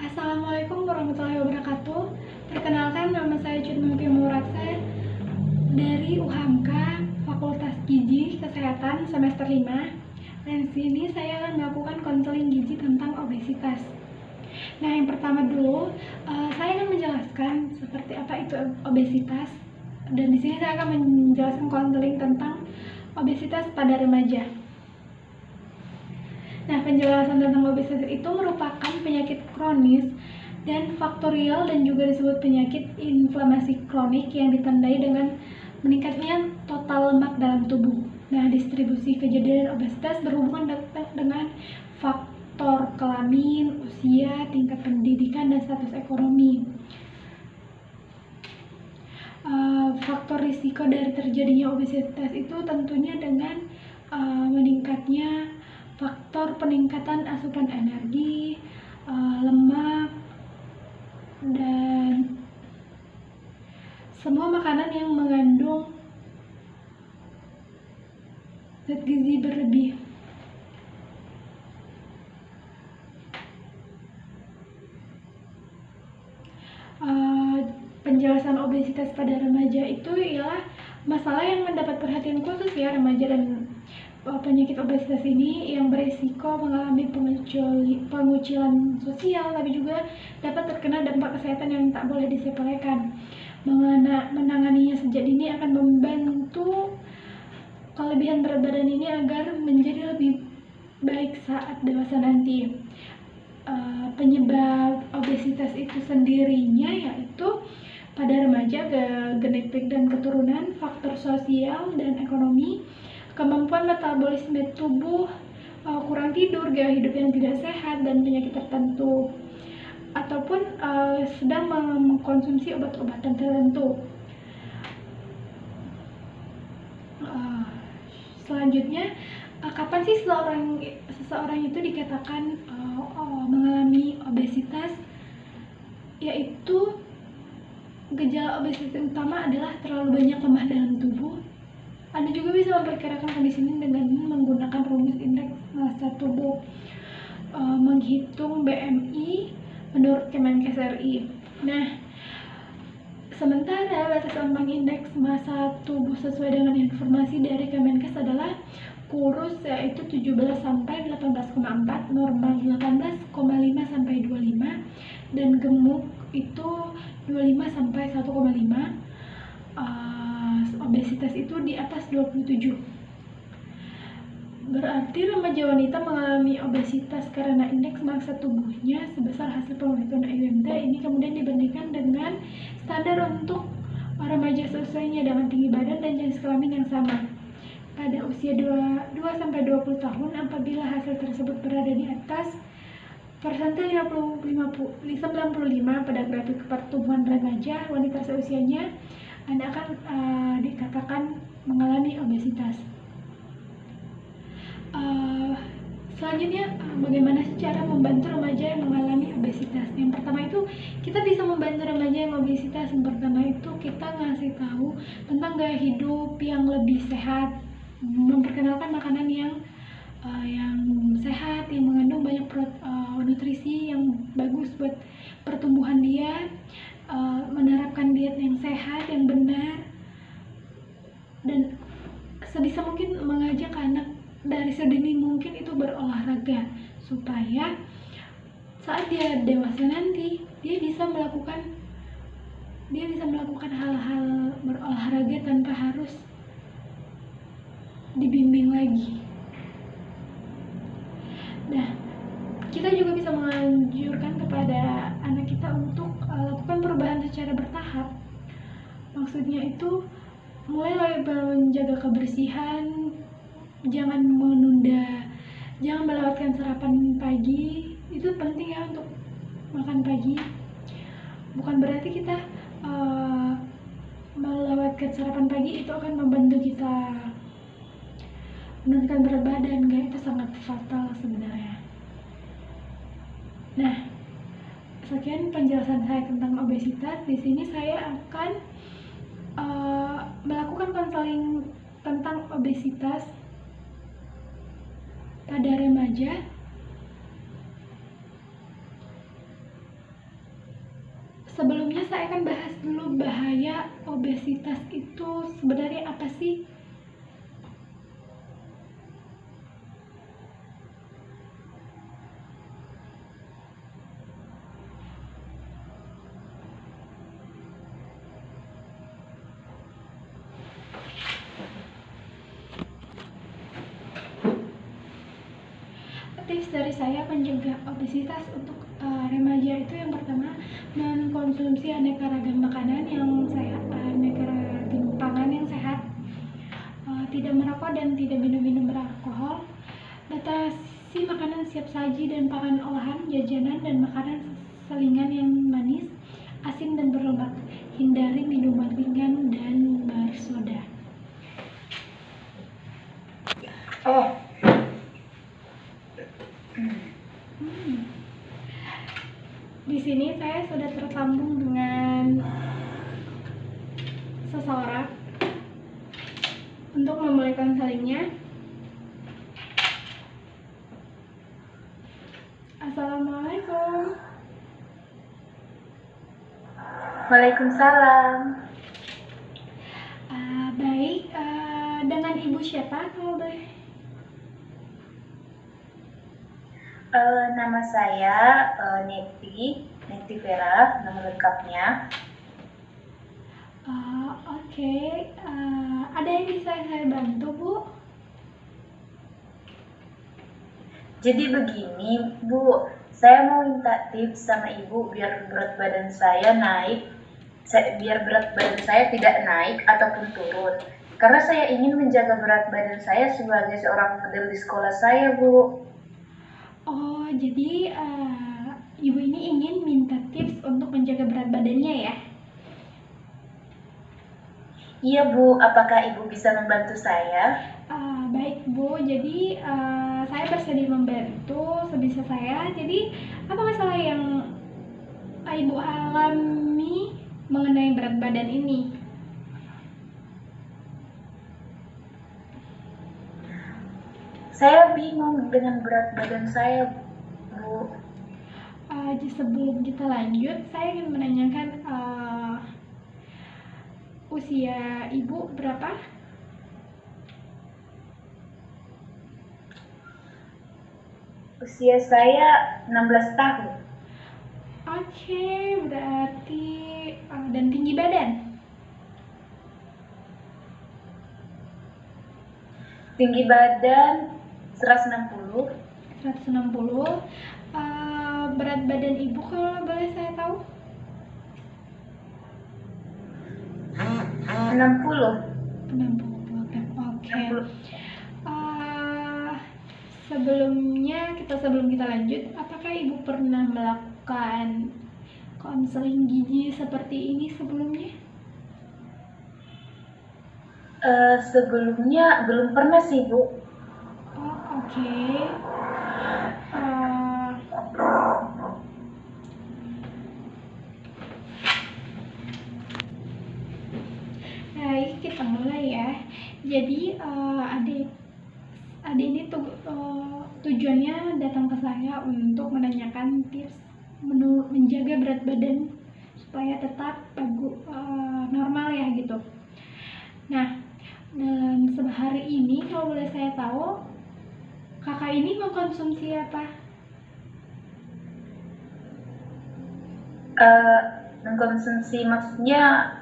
Assalamualaikum warahmatullahi wabarakatuh. Perkenalkan, nama saya Cudmumpi Muratsa dari UHAMKA Fakultas Gizi Kesehatan semester 5. Dan sini saya akan melakukan konseling gizi tentang obesitas. Nah, yang pertama dulu, saya akan menjelaskan seperti apa itu obesitas. Dan di sini saya akan menjelaskan konseling tentang obesitas pada remaja. Nah, penjelasan tentang obesitas itu merupakan penyakit kronis dan faktorial dan juga disebut penyakit inflamasi kronik yang ditandai dengan meningkatnya total lemak dalam tubuh. Nah, distribusi kejadian obesitas berhubungan dengan faktor kelamin, usia, tingkat pendidikan, dan status ekonomi. Faktor risiko dari terjadinya obesitas itu tentunya dengan meningkatnya faktor peningkatan asupan energi, lemak, dan semua makanan yang mengandung zat gizi berlebih. Penjelasan obesitas pada remaja itu ialah masalah yang mendapat perhatian khusus ya remaja, dan penyakit obesitas ini yang berisiko mengalami pengucilan sosial, tapi juga dapat terkena dampak kesehatan yang tak boleh disepelekan. Menanganinya sejak dini akan membantu kelebihan berat badan ini agar menjadi lebih baik saat dewasa nanti. Penyebab obesitas itu sendirinya yaitu pada remaja genetik dan keturunan, faktor sosial dan ekonomi, kemampuan metabolisme tubuh, kurang tidur, gaya hidup yang tidak sehat, dan penyakit tertentu, ataupun sedang mengkonsumsi obat-obatan tertentu. Selanjutnya, kapan sih seseorang itu dikatakan mengalami obesitas? Yaitu gejala obesitas utama adalah terlalu banyak lemak dalam tubuh. Anda juga bisa memperkirakan kondisi ini dengan menggunakan rumus indeks massa tubuh, menghitung BMI menurut Kemenkes RI. Nah, sementara batas ambang indeks massa tubuh sesuai dengan informasi dari Kemenkes adalah kurus yaitu 17 sampai 18,4, normal 18,5 sampai 25, dan gemuk itu 25 sampai 1,5. Obesitas itu di atas 27. Berarti remaja wanita mengalami obesitas karena indeks massa tubuhnya sebesar hasil penelitian IUMT ini kemudian dibandingkan dengan standar untuk remaja seusianya dengan tinggi badan dan jenis kelamin yang sama pada usia 2-20 tahun. Apabila hasil tersebut berada di atas persentil 95 pada grafik pertumbuhan remaja wanita seusianya, Anda akan dikatakan mengalami obesitas. Selanjutnya, bagaimana sih cara membantu remaja yang mengalami obesitas? Yang pertama itu, kita bisa membantu remaja yang obesitas. Yang pertama itu, kita ngasih tahu tentang gaya hidup yang lebih sehat, memperkenalkan makanan yang sehat, yang mengandung banyak nutrisi yang bagus buat pertumbuhan dia, menerapkan diet yang sehat, yang benar, dan sebisa mungkin mengajak anak dari sedini mungkin itu berolahraga supaya saat dia dewasa nanti dia bisa melakukan hal-hal berolahraga tanpa harus dibimbing lagi. Nah, kita juga bisa menganjurkan kepada anak kita untuk lakukan perubahan secara bertahap. Maksudnya itu mulai menjaga kebersihan, jangan melewatkan sarapan pagi. Itu penting ya untuk makan pagi. Bukan berarti kita melewatkan sarapan pagi itu akan membantu kita menurunkan berat badan. Enggak, itu sangat fatal sebenarnya. Nah, sekian penjelasan saya tentang obesitas. Di sini saya akan melakukan konseling tentang obesitas pada remaja sebelumnya saya akan bahas dulu bahaya obesitas itu sebenarnya apa sih? Tips dari saya mencegah obesitas untuk remaja itu yang pertama, mengkonsumsi aneka ragam makanan yang sehat, aneka ragam pangan yang sehat, tidak merokok dan tidak minum-minum beralkohol, batasi makanan siap saji dan pangan olahan, jajanan dan makanan selingan yang manis, asin dan berlemak, hindari minuman ringan dan bersoda. Di sini saya sudah tersambung dengan seseorang untuk memulai konselingnya. Assalamualaikum. Waalaikumsalam. Baik, dengan ibu siapa kalau boleh? Nama saya Neti Vera, nama lengkapnya. Oke. Ada yang bisa saya bantu, Bu? Jadi begini, Bu, saya mau minta tips sama Ibu biar berat badan saya naik, biar berat badan saya tidak naik ataupun turun. Karena saya ingin menjaga berat badan saya sebagai seorang model di sekolah saya, Bu. Oh, jadi Ibu ini ingin minta tips untuk menjaga berat badannya ya? Iya, Bu. Apakah Ibu bisa membantu saya? Baik, Bu. Jadi saya bersedia membantu sebisa saya. Jadi apa masalah yang Ibu alami mengenai berat badan ini? Saya bingung dengan berat badan saya, Bu. Sebelum kita lanjut, saya ingin menanyakan usia Ibu berapa? Usia saya 16 tahun. Oke, berarti dan tinggi badan? Tinggi badan 160. 160. Berat badan Ibu kalau boleh saya tahu? 60. 60. Oke. Sebelum kita lanjut, apakah Ibu pernah melakukan konseling gigi seperti ini sebelumnya? Sebelumnya belum pernah sih, Bu. Oke. Baik, kita mulai ya. Jadi adik ini tujuannya datang ke saya untuk menanyakan tips menjaga berat badan supaya tetap normal ya gitu. Nah, dalam sehari ini kalau boleh saya tahu, kakak ini mengkonsumsi apa? Mengkonsumsi maksudnya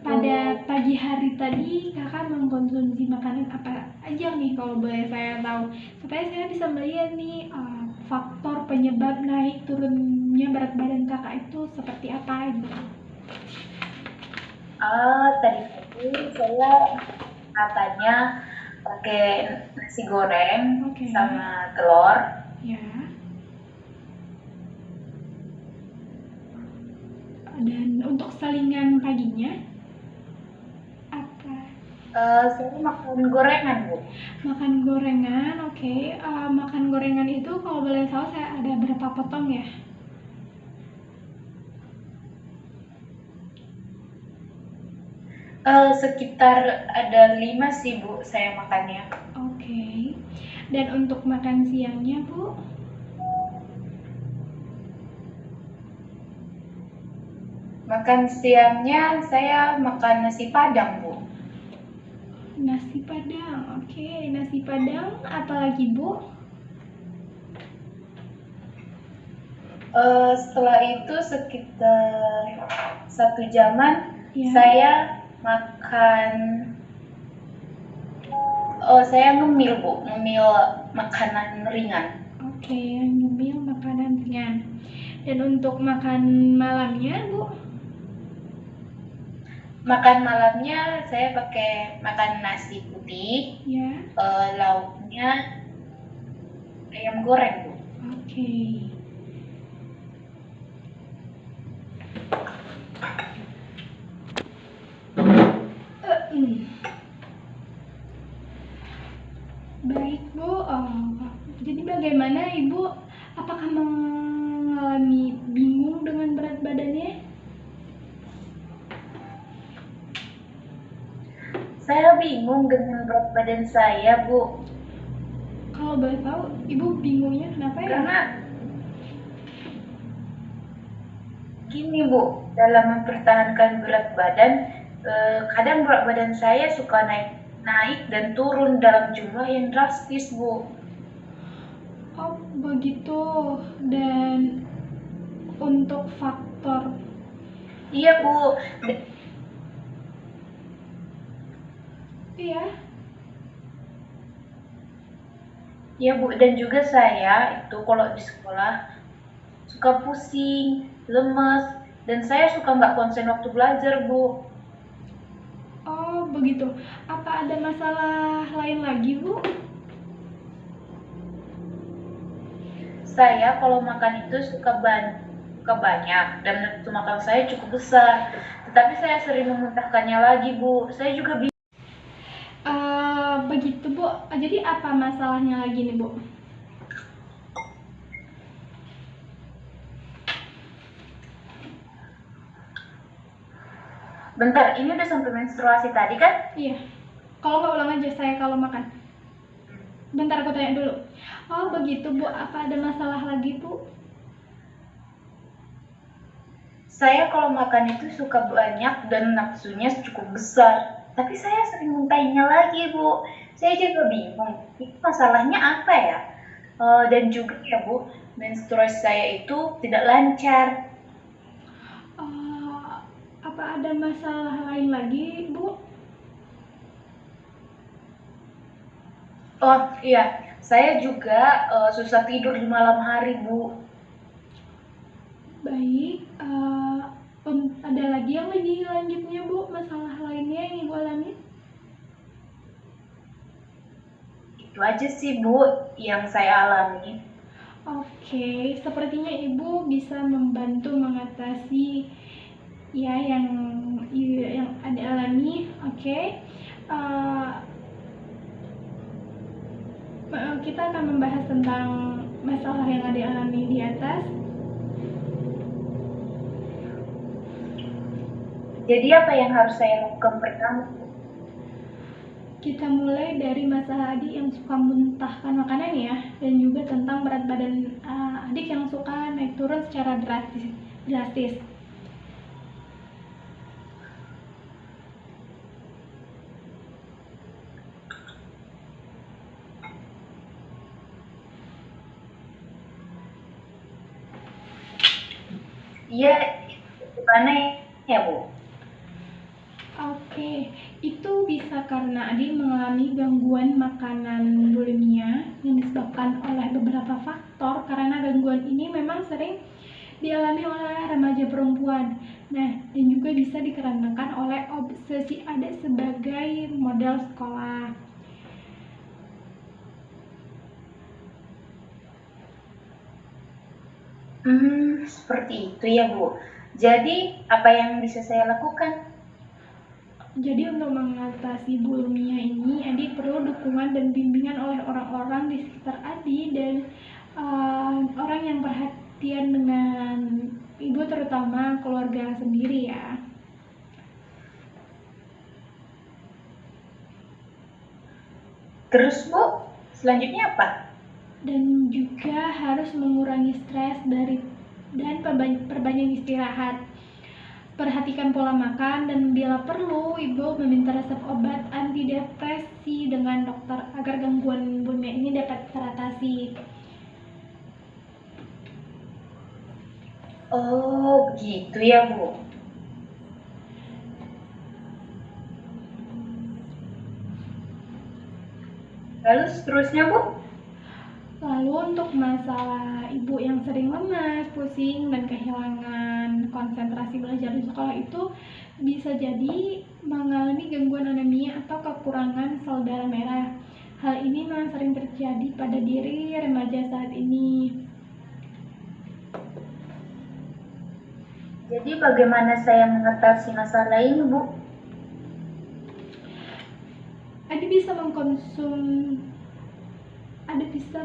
pada pagi hari tadi kakak mengkonsumsi makanan apa aja nih kalau boleh saya tahu, supaya saya bisa melihat nih faktor penyebab naik turunnya berat badan kakak itu seperti apa gitu. Tadi saya katanya pakai nasi goreng sama telur. Ya. Dan untuk selingan paginya apa? Saya makan gorengan, Bu. Makan gorengan, oke. Makan gorengan itu kalau boleh tahu saya ada berapa potong ya? Sekitar ada 5 sih, Bu, saya makannya. Oke. Dan untuk makan siangnya, Bu? Makan siangnya saya makan nasi padang, Bu. Nasi Padang, oke. Nasi Padang, apalagi Bu? Setelah itu sekitar 1 jaman Ya. saya makan, saya ngemil, Bu, ngemil makanan ringan. Oke, nyemil makanan ringan. Dan untuk makan malamnya, Bu? Makan malamnya saya pakai makan nasi putih, Ya. lauknya ayam goreng, Bu. Oke. Baik, Bu. Jadi bagaimana Ibu? Apakah mengalami bingung dengan berat badannya? Saya bingung dengan berat badan saya, Bu. Kalau boleh tahu, Ibu bingungnya kenapa ya? Karena gini, Bu, dalam mempertahankan berat badan, kadang berat badan saya suka naik dan turun dalam jumlah yang drastis, Bu. Oh, begitu. Dan untuk faktor, Iya, Bu. iya, Iya, Bu, dan juga saya itu kalau di sekolah suka pusing, lemes, dan saya suka nggak konsen waktu belajar, Bu. oh begitu. Apa ada masalah lain lagi, Bu? Saya kalau makan itu suka banyak dan nafsu makan saya cukup besar. Tetapi saya sering memuntahkannya lagi, Bu. Saya juga Begitu, Bu. Jadi apa masalahnya lagi nih, Bu? bentar, ini udah sampai menstruasi tadi kan? Iya. Kalau nggak ulang aja saya kalau makan. Bentar aku tanya dulu. Oh begitu, Bu. Apa ada masalah lagi, Bu? Saya kalau makan itu suka banyak dan nafsunya cukup besar. Tapi saya sering muntahinnya lagi, Bu. Saya juga bingung, itu masalahnya apa ya? Dan juga ya, Bu, menstruasi saya itu tidak lancar. Apa ada masalah lain lagi, Bu? Oh iya, saya juga susah tidur di malam hari, Bu. Baik. Ada lagi yang lebih lanjutnya, Bu? Masalah lainnya yang Ibu alami? Itu aja sih, Bu, yang saya alami. Oke, sepertinya Ibu bisa membantu mengatasi ya yang ada alami. Oke. Kita akan membahas tentang masalah yang ada alami di atas. Jadi apa yang harus saya lakukan pertama? Kita mulai dari masalah adik yang suka muntahkan makanan ya, dan juga tentang berat badan adik yang suka naik turun secara drastis. Iya, gimana ya, Bu? Oke, itu bisa karena adik mengalami gangguan makanan bulimia yang disebabkan oleh beberapa faktor, karena gangguan ini memang sering dialami oleh remaja perempuan. Nah, dan juga bisa dikarenakan oleh obsesi adik sebagai model sekolah. Seperti itu ya, Bu. Jadi, apa yang bisa saya lakukan? Jadi untuk mengatasi bulimia ini, adik perlu dukungan dan bimbingan oleh orang-orang di sekitar adik dan orang yang perhatian dengan ibu, terutama keluarga sendiri ya. Terus, Bu, selanjutnya apa? Dan juga harus mengurangi stres dan perbanyak istirahat. Perhatikan pola makan dan bila perlu, Ibu meminta resep obat antidepresi dengan dokter agar gangguan bulimia ini dapat teratasi. Oh, begitu ya, Bu. Lalu seterusnya, Bu? Lalu untuk masalah Ibu yang sering lemas, pusing, dan kehilangan konsentrasi belajar di sekolah itu bisa jadi mengalami gangguan anemia atau kekurangan sel darah merah. Hal ini memang sering terjadi pada diri remaja saat ini. Jadi bagaimana saya mengatasi masalah ini, Bu? Adi bisa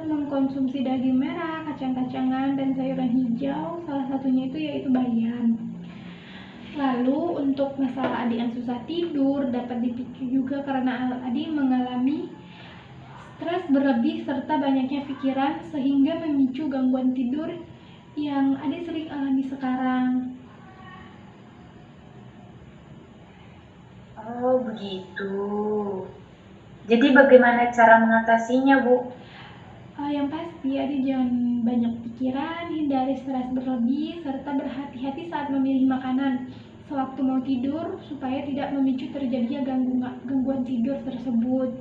mengkonsumsi daging merah, kacang-kacangan, dan sayuran hijau. Salah satunya itu yaitu bayam. Lalu untuk masalah Adi yang susah tidur dapat dipicu juga karena Adi mengalami stres berlebih serta banyaknya pikiran sehingga memicu gangguan tidur yang Adi sering alami sekarang. Oh, begitu. Jadi bagaimana cara mengatasinya, Bu? Yang pasti Adi jangan banyak pikiran, hindari stres berlebih, serta berhati-hati saat memilih makanan sewaktu mau tidur supaya tidak memicu terjadinya gangguan tidur tersebut.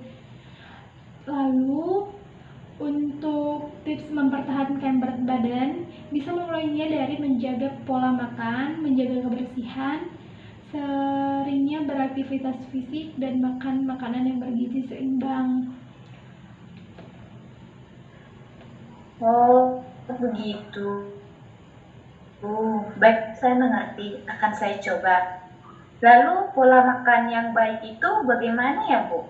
Lalu untuk tips mempertahankan berat badan, bisa memulainya dari menjaga pola makan, menjaga kebersihan, seringnya beraktivitas fisik, dan makan makanan yang bergizi seimbang. Oh, begitu. Baik, saya mengerti. Akan saya coba. Lalu pola makan yang baik itu bagaimana ya, Bu?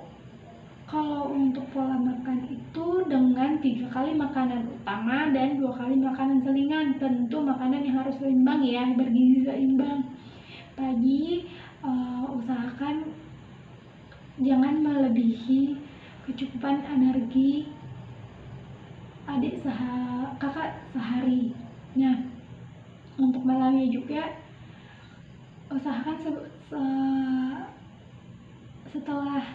Kalau untuk pola makan itu dengan 3 kali makanan utama dan 2 kali makanan selingan. Tentu makanan yang harus seimbang ya, bergizi seimbang. Pagi usahakan jangan melebihi kecukupan energi kakak sehari. Nah, untuk malamnya juga usahakan setelah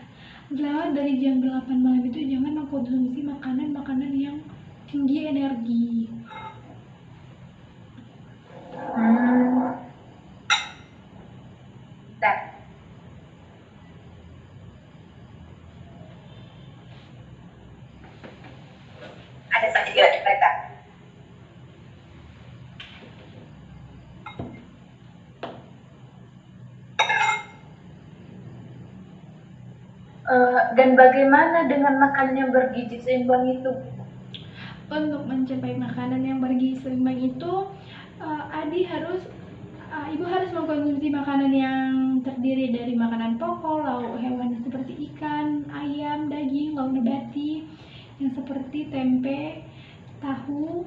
lewat dari jam 8 malam itu jangan mengkonsumsi makanan-makanan yang tinggi energi. Nah, ada saja di mereka. Dan bagaimana dengan makanan yang bergizi seimbang itu? Untuk mencapai makanan yang bergizi seimbang itu, Ibu harus mengkonsumsi makanan yang terdiri dari makanan pokok, lauk hewan seperti ikan, ayam, daging, lauk nabati yang seperti tempe, tahu,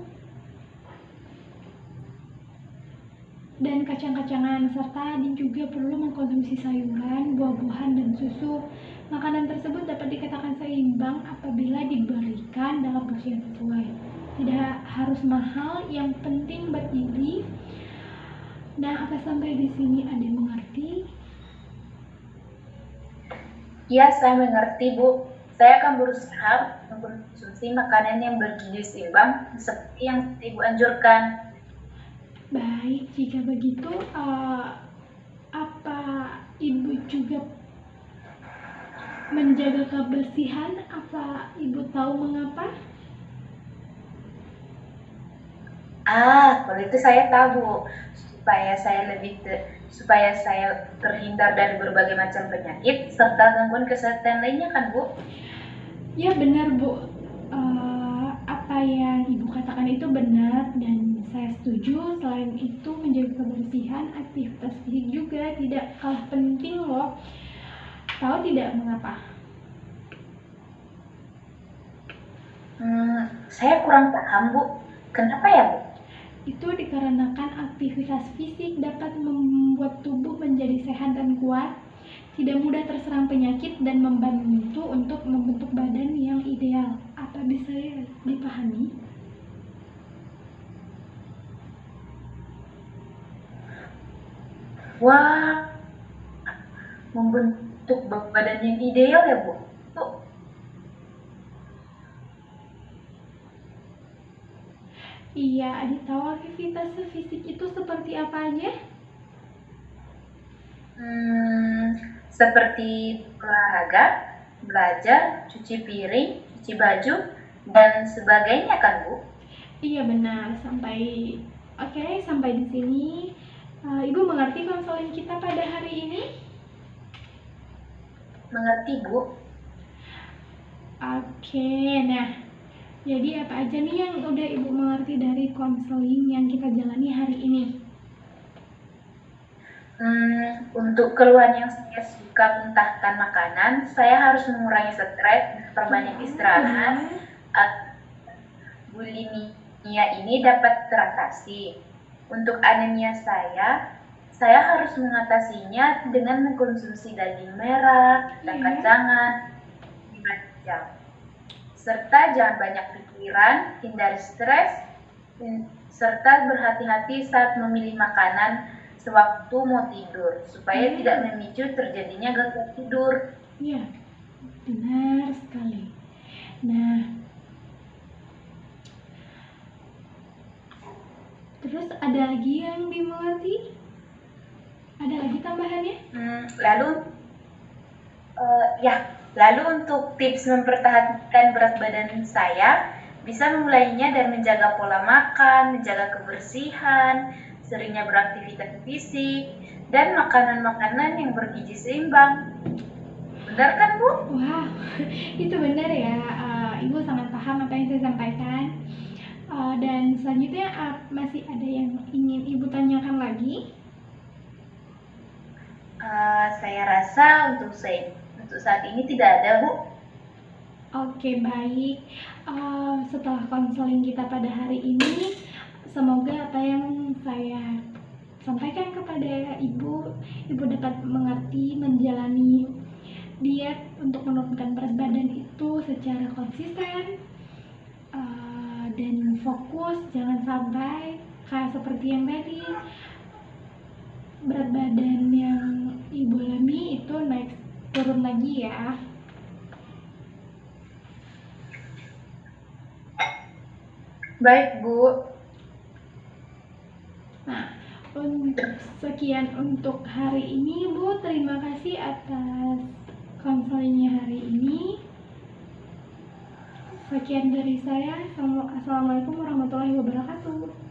dan kacang-kacangan, serta juga perlu mengkonsumsi sayuran, buah-buahan, dan susu. Makanan tersebut dapat dikatakan seimbang apabila diberikan dalam porsi yang sesuai. Tidak harus mahal, yang penting bergizi. Nah, apa sampai di sini ada yang mengerti? Ya, saya mengerti, Bu. Saya akan berusaha mengkonsumsi makanan yang bergizi seimbang seperti yang Ibu anjurkan. Baik, jika begitu, apa Ibu juga menjaga kebersihan? Apa Ibu tahu mengapa? Kalau itu saya tahu, supaya saya terhindar dari berbagai macam penyakit serta gangguan kesehatan lainnya kan, Bu? Ya benar, Bu. Apa yang Ibu katakan itu benar dan saya setuju. Selain itu menjaga kebersihan, aktivitas fisik juga tidak kalah penting loh. Tahu tidak mengapa? Saya kurang paham, Bu. Kenapa ya, Bu? Itu dikarenakan aktivitas fisik dapat membuat tubuh menjadi sehat dan kuat, tidak mudah terserang penyakit, dan membantu untuk membentuk badan yang ideal. Apa bisa dipahami? Wah, membentuk badan yang ideal ya, Bu? Tuh, Iya, Adit tahu aktivitas fisik itu seperti apa aja? seperti olahraga, belajar, cuci piring, cuci baju, dan sebagainya kan, Bu? Iya benar, sampai di sini Ibu mengerti konseling kita pada hari ini? Mengerti, Bu? Oke, nah jadi apa aja nih yang udah Ibu mengerti dari konseling yang kita jalani hari ini? Untuk keluhan yang saya suka muntahkan makanan, saya harus mengurangi stres, perbanyak istirahat, bulimia ini dapat teratasi. Untuk anemia saya harus mengatasinya dengan mengkonsumsi daging merah, kacang-kacangan, 5 jam. Serta jangan banyak pikiran, hindari stres, serta berhati-hati saat memilih makanan sewaktu mau tidur, supaya tidak memicu terjadinya gangguan tidur. Iya, benar sekali. Nah, terus ada lagi yang dimengerti? Ada lagi tambahannya? Lalu untuk tips mempertahankan berat badan saya, bisa memulainya dari menjaga pola makan, menjaga kebersihan, seringnya beraktivitas fisik, dan makanan-makanan yang bergizi seimbang. Benar kan, Bu? Wah, itu benar ya. Ibu sangat paham apa yang saya sampaikan. Dan selanjutnya masih ada yang ingin Ibu tanyakan lagi? Saya rasa untuk saat ini tidak ada, Bu. Oke, baik. Setelah konseling kita pada hari ini, semoga apa yang saya sampaikan kepada Ibu dapat mengerti menjalani diet untuk menurunkan berat badan itu secara konsisten dan fokus, jangan sampai kayak seperti yang tadi berat badan yang Ibu alami itu naik turun lagi ya. Baik, Bu. Nah, sekian untuk hari ini, Bu. Terima kasih atas konselingnya hari ini. Sekian dari saya. Assalamualaikum warahmatullahi wabarakatuh.